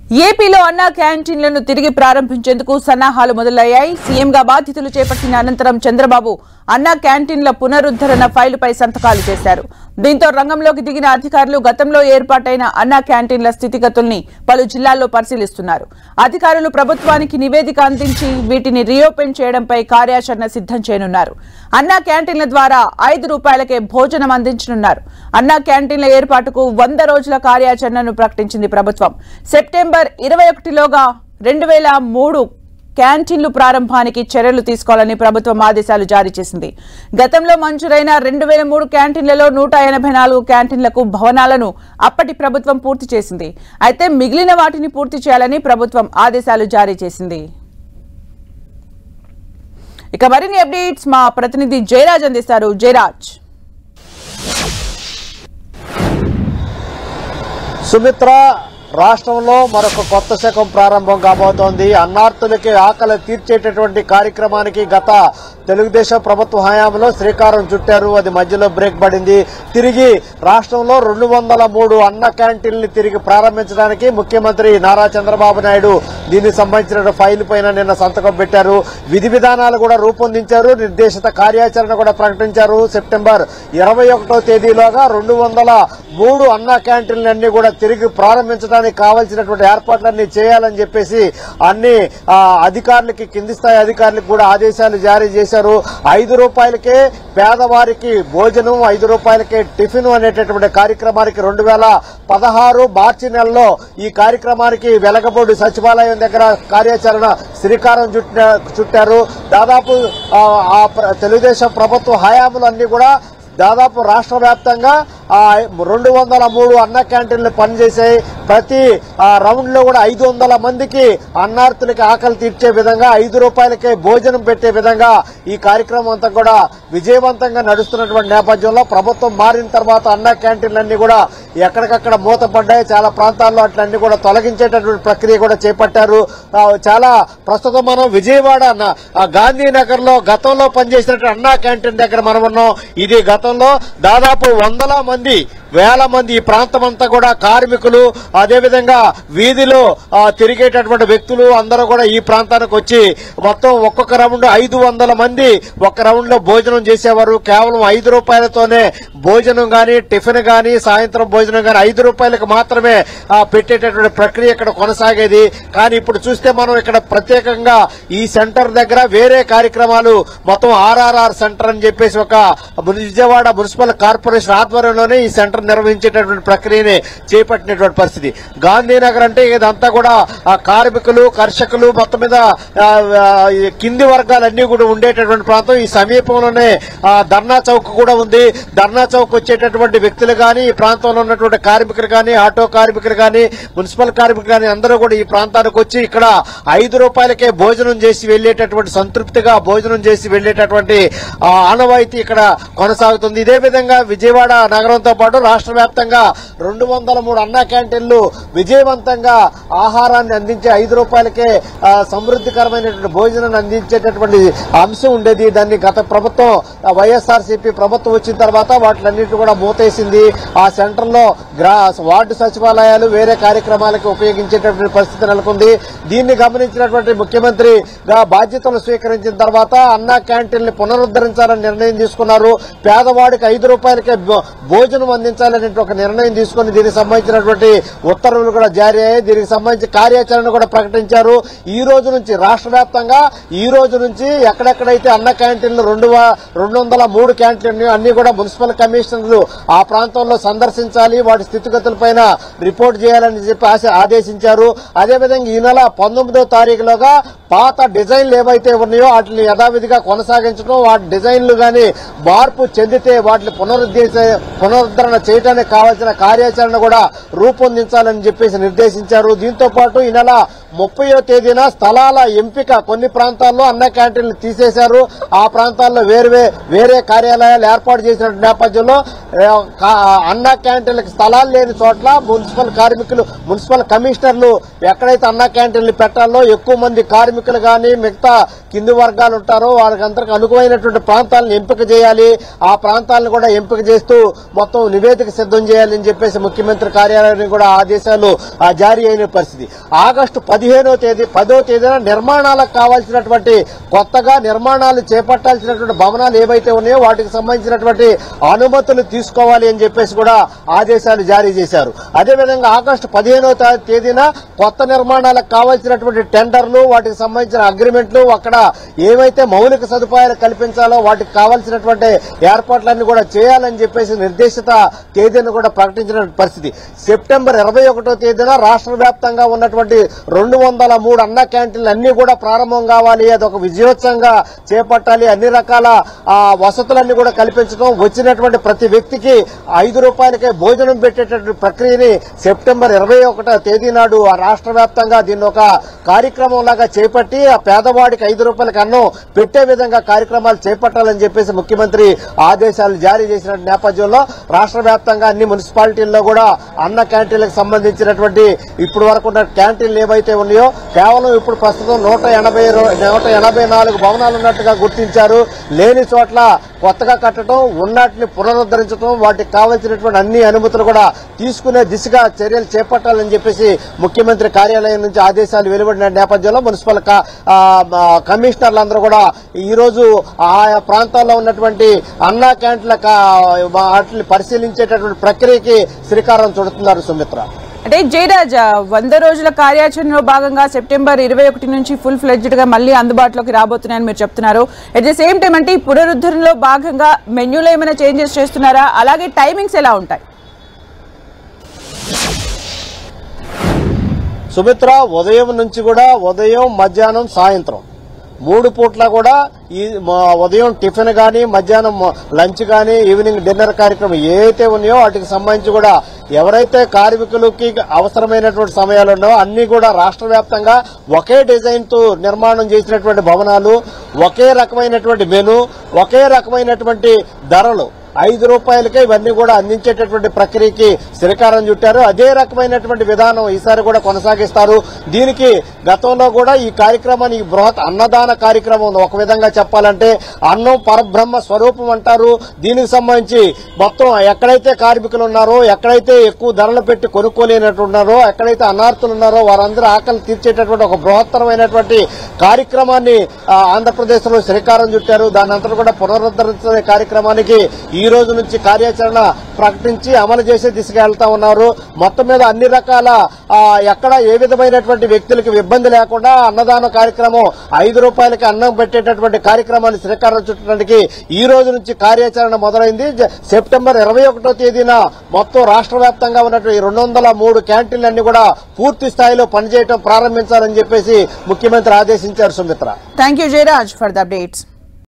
ఏపీలో అన్నా క్యాంటీన్లను తిరిగి ప్రారంభించేందుకు సన్నాహాలు మొదలయ్యాయి. సీఎంగా బాధ్యతలు చేపట్టిన అనంతరం చంద్రబాబు అన్నా క్యాంటీన్ల పునరుద్ధరణ ఫైలుపై సంతకాలు చేశారు. దీంతో రంగంలోకి దిగిన అధికారులు గతంలో ఏర్పాటైన అన్నా క్యాంటీన్ల స్థితిగతుల్ని పలు జిల్లాల్లో పరిశీలిస్తున్నారు. అధికారులు ప్రభుత్వానికి నివేదిక అందించి వీటిని రీఓపెన్ చేయడంపై కార్యాచరణ సిద్ధం చేయనున్నారు. అన్నా క్యాంటీన్ల ద్వారా ₹5కే భోజనం అందించనున్నారు. అన్నా క్యాంటీన్ల ఏర్పాటుకు 100 రోజుల కార్యాచరణను ప్రకటించింది ప్రభుత్వం. సెప్టెంబర్ 21లోగా 2003 క్యాంటీన్లు ప్రారంభానికి చర్యలు తీసుకోవాలని ప్రభుత్వం ఆదేశాలు జారీ చేసింది. గతంలో మంజూరైన 2003 క్యాంటీన్లలో 184 క్యాంటీన్లకు భవనాలను అప్పటి ప్రభుత్వం పూర్తి చేసింది. అయితే మిగిలిన వాటిని పూర్తి చేయాలని ప్రభుత్వం ఆదేశాలు జారీ చేసింది. ఇక మరిన్ని అప్డేట్స్ మా ప్రతినిధి జయరాజ్ అందిస్తారు. జయరాజ్. సుమిత్ర, రాష్ట్రంలో మరొక కొత్త శకం ప్రారంభం కాబోతోంది. అన్నార్తులకి ఆకలి తీర్చేటటువంటి కార్యక్రమానికి గత తెలుగుదేశం ప్రభుత్వ హయాంలో శ్రీకారం చుట్టారు. అది మధ్యలో బ్రేక్ పడింది. తిరిగి రాష్ట్రంలో 203 అన్న క్యాంటీన్లు తిరిగి ప్రారంభించడానికి ముఖ్యమంత్రి నారా చంద్రబాబు నాయుడు దీనికి సంబంధించిన ఫైల్ పైన నిన్న సంతకం పెట్టారు. విధి విధానాలు కూడా రూపొందించారు. నిర్దేశిత కార్యాచరణ కూడా ప్రకటించారు. సెప్టెంబర్ 21వ తేదీలోగా 203 అన్న క్యాంటీన్లన్నీ కూడా తిరిగి ప్రారంభించడానికి కావాల్సినటువంటి ఏర్పాట్లన్నీ చేయాలని చెప్పేసి అన్ని అధికారులకి, కింది స్థాయి అధికారులకు కూడా ఆదేశాలు జారీ చేశారు. ₹5కే పేదవారికి భోజనం, ₹5కే టిఫిన్ అనేటటువంటి కార్యక్రమానికి 2016 మార్చి నెలలో ఈ కార్యక్రమానికి వెలగపూడి సచివాలయం దగ్గర కార్యాచరణ శ్రీకారం చుట్టారు. దాదాపు తెలుగుదేశం ప్రభుత్వ హయాంలన్నీ కూడా దాదాపు రాష్ట్ర వ్యాప్తంగా 203 అన్న క్యాంటీన్లు పనిచేశాయి. ప్రతి రౌండ్ లో కూడా 500 మందికి అన్నార్తులకి ఆకలి తీర్చే విధంగా ₹5కే భోజనం పెట్టే విధంగా ఈ కార్యక్రమం అంతా కూడా విజయవంతంగా నడుస్తున్నటువంటి నేపథ్యంలో ప్రభుత్వం మారిన తర్వాత అన్న క్యాంటీన్లన్నీ కూడా ఎక్కడికక్కడ మూతపడ్డాయి. చాలా ప్రాంతాల్లో అట్లన్నీ కూడా తొలగించేటటువంటి ప్రక్రియ కూడా చేపట్టారు. చాలా ప్రస్తుతం మనం విజయవాడ గాంధీనగర్ లో గతంలో పనిచేసినటువంటి అన్నా క్యాంటీన్ దగ్గర మనం ఉన్నాం. ఇది గతంలో దాదాపు 100 మంది ఈ ప్రాంతం అంతా కూడా కార్మికులు, అదేవిధంగా వీధిలో తిరిగేటటువంటి వ్యక్తులు అందరూ కూడా ఈ ప్రాంతానికి వచ్చి మొత్తం ఒక్కొక్క రౌండ్ 500 మంది ఒక రౌండ్ లో భోజనం చేసేవారు. కేవలం ₹5తోనే భోజనం గాని, టిఫిన్ గాని, సాయంత్రం భోజనం గాని ₹5కి మాత్రమే పెట్టేటటువంటి ప్రక్రియ ఇక్కడ కొనసాగేది. కానీ ఇప్పుడు చూస్తే మనం ఇక్కడ ప్రత్యేకంగా ఈ సెంటర్ దగ్గర వేరే కార్యక్రమాలు మొత్తం RRR సెంటర్ అని చెప్పేసి ఒక విజయవాడ మున్సిపల్ కార్పొరేషన్ ఆధ్వర్యంలోనే ఈ సెంటర్ నిర్వహించేటటువంటి ప్రక్రియని చేపట్టినటువంటి పరిస్థితి. గాంధీనగర్ అంటే ఇదంతా కూడా కార్మికులు, కర్షకులు మొత్తం మీద కింది వర్గాలన్నీ కూడా ఉండేటటువంటి ప్రాంతం. ఈ సమీపంలోనే ధర్నా చౌక్ కూడా ఉంది. ధర్నా చౌక్ వచ్చేటటువంటి వ్యక్తులు గాని, ఈ ప్రాంతంలో ఉన్నటువంటి కార్మికులు గాని, ఆటో కార్మికులు గాని, మున్సిపల్ కార్మికులు గాని అందరూ కూడా ఈ ప్రాంతానికి వచ్చి ఇక్కడ ₹5కే భోజనం చేసి వెళ్లేటటువంటి, సంతృప్తిగా భోజనం చేసి వెళ్లేటటువంటి ఆనవాయితీ ఇక్కడ కొనసాగుతుంది. ఇదే విధంగా విజయవాడ నగరంతో పాటు రాష్ట్ర వ్యాప్తంగా 203 అన్నా క్యాంటీన్లు విజయవంతంగా ఆహారాన్ని అందించే ₹5కే సమృద్ధికరమైనటువంటి భోజనాన్ని అందించేటటువంటి అంశం ఉండేది. దాన్ని గత ప్రభుత్వం వైఎస్ఆర్సీపీ ప్రభుత్వం వచ్చిన తర్వాత వాటిలన్నింటినీ కూడా మూతేసింది. ఆ సెంటర్ లో వార్డు సచివాలయాలు వేరే కార్యక్రమాలకు ఉపయోగించేటటువంటి పరిస్థితి నెలకొంది. దీన్ని గమనించినటువంటి ముఖ్యమంత్రిగా బాధ్యతలు స్వీకరించిన తర్వాత అన్నా క్యాంటీన్లు పునరుద్ధరించాలని నిర్ణయం తీసుకున్నారు. పేదవాడికి ₹5కే భోజనం అందించాలనే ఒక నిర్ణయం తీసుకుని దీనికి సంబంధించినటువంటి ఉత్తర్వులు కూడా జారీ అయ్యాయి. దీనికి సంబంధించి కార్యాచరణ కూడా ప్రకటించారు. ఈ రోజు నుంచి రాష్ట్ర వ్యాప్తంగా ఈ రోజు నుంచి ఎక్కడెక్కడైతే అన్న క్యాంటీన్లు 203 క్యాంటీన్లు అన్ని కూడా మున్సిపల్ కమిషనర్లు ఆ ప్రాంతంలో సందర్శించాలి, వాటి స్థితిగతులపైన రిపోర్ట్ చేయాలని చెప్పి ఆదేశించారు. అదేవిధంగా ఈ నెల 19వ తారీఖులోగా పాత డిజైన్లు ఏవైతే ఉన్నాయో వాటిని యథావిధిగా కొనసాగించడం, వాటి డిజైన్లు గాని మార్పు చెందితే వాటిని పునరుద్ధరణ చేయడానికి కావాల్సిన కార్యాచరణ కూడా రూపొందించాలని చెప్పేసి నిర్దేశించారు. దీంతో పాటు ఈ నెల 30వ తేదీన స్థలాల ఎంపిక, కొన్ని ప్రాంతాల్లో అన్న క్యాంటీన్లు తీసేశారు. ఆ ప్రాంతాల్లో వేరే కార్యాలయాలు ఏర్పాటు చేసిన నేపథ్యంలో అన్న క్యాంటీన్లకు స్థలాలు లేని చోట్ల మున్సిపల్ కమిషనర్లు ఎక్కడైతే అన్న క్యాంటీన్లు పెట్టాలో ఎక్కువ మంది కార్మికులు గాని, మిగతా కింది వర్గాలు ఉంటారో వాళ్ళకందరికి అనుకూలమైనటువంటి ప్రాంతాలను ఎంపిక చేయాలి, ఆ ప్రాంతాలను కూడా ఎంపిక చేస్తూ మొత్తం నివేదిక సిద్ధం చేయాలని చెప్పేసి ముఖ్యమంత్రి కార్యాలయాన్ని కూడా ఆదేశాలు జారీ అయిన పరిస్థితి. ఆగస్టు 10వ తేదీన నిర్మాణాలకు కావాల్సినటువంటి కొత్తగా నిర్మాణాలు చేపట్టాల్సినటువంటి భవనాలు ఏవైతే ఉన్నాయో వాటికి సంబంధించినటువంటి అనుమతులు తీసుకోవాలి అని చెప్పేసి కూడా ఆదేశాలు జారీ చేశారు. అదేవిధంగా ఆగస్టు 15వ తేదీన కొత్త నిర్మాణాలకు కావాల్సినటువంటి టెండర్లు, వాటికి సంబంధించిన అగ్రిమెంట్లు, అక్కడ ఏవైతే మౌలిక సదుపాయాలు కల్పించాలో వాటికి కావాల్సినటువంటి ఏర్పాట్లన్నీ కూడా చేయాలని చెప్పేసి నిర్దేశిత తేదీని కూడా ప్రకటించిన పరిస్థితి. సెప్టెంబర్ 21వ తేదీన రాష్ట్ర వ్యాప్తంగా ఉన్నటువంటి 203 అన్న క్యాంటీన్లు అన్ని కూడా ప్రారంభం కావాలి, అదొక విజయోత్సవంగా చేపట్టాలి, అన్ని రకాల వసతులన్నీ కూడా కల్పించడం, వచ్చినటువంటి ప్రతి వ్యక్తికి 5 రూపాయలకే భోజనం పెట్టేటటువంటి ప్రక్రియని సెప్టెంబర్ 21వ తేదీ నాడు ఆ రాష్ట్ర వ్యాప్తంగా దీన్ని ఒక కార్యక్రమం లాగా చేపట్టి ఆ పేదవాడికి 5 రూపాయలకి అన్నం పెట్టే విధంగా కార్యక్రమాలు చేపట్టాలని చెప్పేసి ముఖ్యమంత్రి ఆదేశాలు జారీ చేసిన నేపథ్యంలో రాష్ట్ర వ్యాప్తంగా అన్ని మున్సిపాలిటీల్లో కూడా అన్న క్యాంటీన్లకు సంబంధించినటువంటి ఇప్పుడు వరకు ఉన్న క్యాంటీన్లు ఏవైతే ఉన్నాయో కేవలం ఇప్పుడు ప్రస్తుతం 184 భవనాలు ఉన్నట్టుగా గుర్తించారు. లేని చోట్ల కొత్తగా కట్టడం, ఉన్నటిని పునరుద్ధరించడం, వాటికి కావాల్సినటువంటి అన్ని అనుమతులు కూడా తీసుకునే దిశగా చర్యలు చేపట్టాలని చెప్పేసి ముఖ్యమంత్రి కార్యాలయం నుంచి ఆదేశాలు వెలువడిన నేపథ్యంలో మున్సిపల్ కమిషనర్లందరూ కూడా ఈ రోజు ఆయా ప్రాంతాల్లో ఉన్నటువంటి అన్నా క్యాంటీన్ల వాటిని పరిశీలించేటటువంటి ప్రక్రియకి శ్రీకారం చుడుతున్నారు. సుమిత్ర, అంటే జయరాజ్ 100 రోజుల కార్యాచరణలో భాగంగా సెప్టెంబర్ 21 నుంచి ఫుల్ ఫ్లెడ్జ్డ్ గా మళ్ళీ అందుబాటులోకి రాబోతున్నాయని మీరు చెప్తున్నారు. అట్ ది సేమ్ టైం అంటే ఈ పునరుద్ధరణలో భాగంగా మెన్యూలో ఏమైనా చేంజెస్ చేస్తున్నారా, అలాగే టైమింగ్స్ ఎలా ఉంటాయి? సుమిత్ర, ఉదయం నుంచి కూడా ఉదయం, మధ్యాహ్నం, సాయంత్రం 3 పూట్ల కూడా ఈ ఉదయం టిఫిన్ గానీ, మధ్యాహ్నం లంచ్ గానీ, ఈవినింగ్ డిన్నర్ కార్యక్రమం ఏవైతే ఉన్నాయో వాటికి సంబంధించి కూడా ఎవరైతే కార్మికులకి అవసరమైనటువంటి సమయాలు ఉన్నాయో అన్ని కూడా రాష్ట్ర వ్యాప్తంగా ఒకే డిజైన్ తో నిర్మాణం చేసినటువంటి భవనాలు, ఒకే రకమైనటువంటి మెను, ఒకే రకమైనటువంటి ధరలు 5 రూపాయలకే ఇవన్నీ కూడా అందించేటటువంటి ప్రక్రియకి శ్రీకారం చుట్టారు. అదే రకమైనటువంటి విధానం ఈసారి కూడా కొనసాగిస్తారు. దీనికి గతంలో కూడా ఈ కార్యక్రమాన్ని ఈ బృహత్ అన్నదాన కార్యక్రమం ఒక విధంగా చెప్పాలంటే అన్నం పరబ్రహ్మ స్వరూపం అంటారు. దీనికి సంబంధించి మొత్తం ఎక్కడైతే కార్మికులు ఉన్నారో, ఎక్కడైతే ఎక్కువ ధరలు పెట్టి కొనుక్కోలేనట్టున్నారో, ఎక్కడైతే అనార్థులు ఉన్నారో వారందరూ ఆకలి తీర్చేటటువంటి ఒక బృహత్తరమైనటువంటి కార్యక్రమాన్ని ఆంధ్రప్రదేశ్ లో శ్రీకారం చుట్టారు. దాని అంతా కూడా పునరుద్ధరించే కార్యక్రమానికి ఈ రోజు నుంచి కార్యాచరణ ప్రకటించి అమలు చేసే దిశగా వెళ్తా ఉన్నారు. మొత్తం మీద అన్ని రకాల ఎక్కడ ఏ విధమైనటువంటి వ్యక్తులకు ఇబ్బంది లేకుండా అన్నదాన కార్యక్రమం 5 రూపాయలకి అన్నం పెట్టేటటువంటి కార్యక్రమాన్ని శ్రీకారం చుట్టడానికి ఈ రోజు నుంచి కార్యాచరణ మొదలైంది. సెప్టెంబర్ 21వ తేదీన మొత్తం రాష్ట్ర వ్యాప్తంగా ఉన్నటువంటి 203 క్యాంటీన్లన్నీ కూడా పూర్తి స్థాయిలో పనిచేయడం ప్రారంభించాలని చెప్పేసి ముఖ్యమంత్రి ఆదేశించారు. Sumitra, thank you Jayaraj for the updates.